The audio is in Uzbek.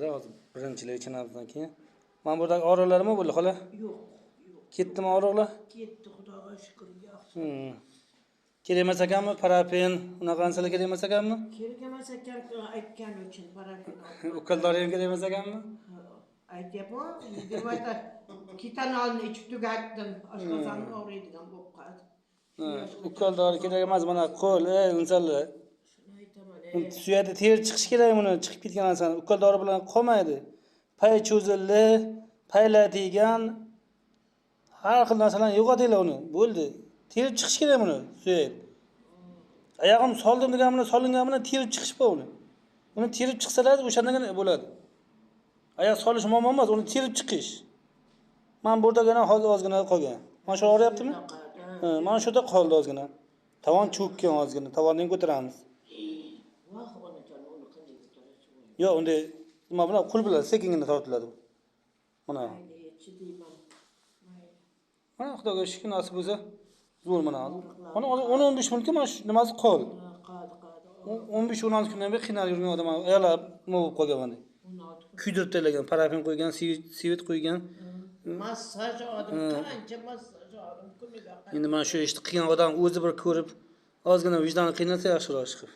Hozir birinchilik chinamizdan keyin. Mana buradagi og'riqlarmi bo'ldi, xola? Yo'q. Ketdimi og'riqlar? Ketdi, Xudoga shukr, yaxshi. Kerak emas ekanmi? Parafen, unaqa narsalar kerak emas ekanmi? Kerak emas ekan aytgani uchun parafen Ukaldori ham kerak emas ekanmi? aytyapman, demakda ketanolni ichib tugatdim. Oshqozonni og'riydigan bo'lib qoldi. Ukaldori kerak emas, mana qo'l, insonlar. Shuni aytaman. Suyakda ter chiqish kerak buni, chiqib ketgan narsani. Ukaldori bilan qolmaydi. Pay cho'zildi, paylar tegan, har xil narsalarni yo'qotinglar uni. Bo'ldi. Terib chiqish kerak buni, suyak. Oyog'im soldim degan bilan solingan bilan terib chiqish bor uni. Uni terib chiqsalar o'shandagina bo'ladi. Oyoq solish muammo emas, uni terib chiqish. Men burdagina hozir ozgina qolgan. Mana shu og'riyaptimi? Mana shu yerda qoldi ozgina. Tovon cho'kkan ozgina. Tovonni ham ko'taramiz. Voh, onajon, uni qanday ko'tarish bo'ladi? Yo'q, unda nima bilan qo'l bilan sekingina tortiladi. Mana. Mayli, deyman. Mayli. Mana Xudoga shukr nasib bo'lsa, zo'r mana. Mana 10-15 minutga mana shu nimasi qol. Qadi. 15-16 kundan beri qiynalib yurgan odam ayollar nima bo'lib qolgan mana. Kuydirib taylagan, parafen qo'ygan, sivit qo'ygan. Massaj oldim, qancha massaj oldim kuniga. Endi mana shu ishni qilgan odam o'zi bir ko'rib, ozgina vijdoni qiynalsa yaxshiroq chiqib.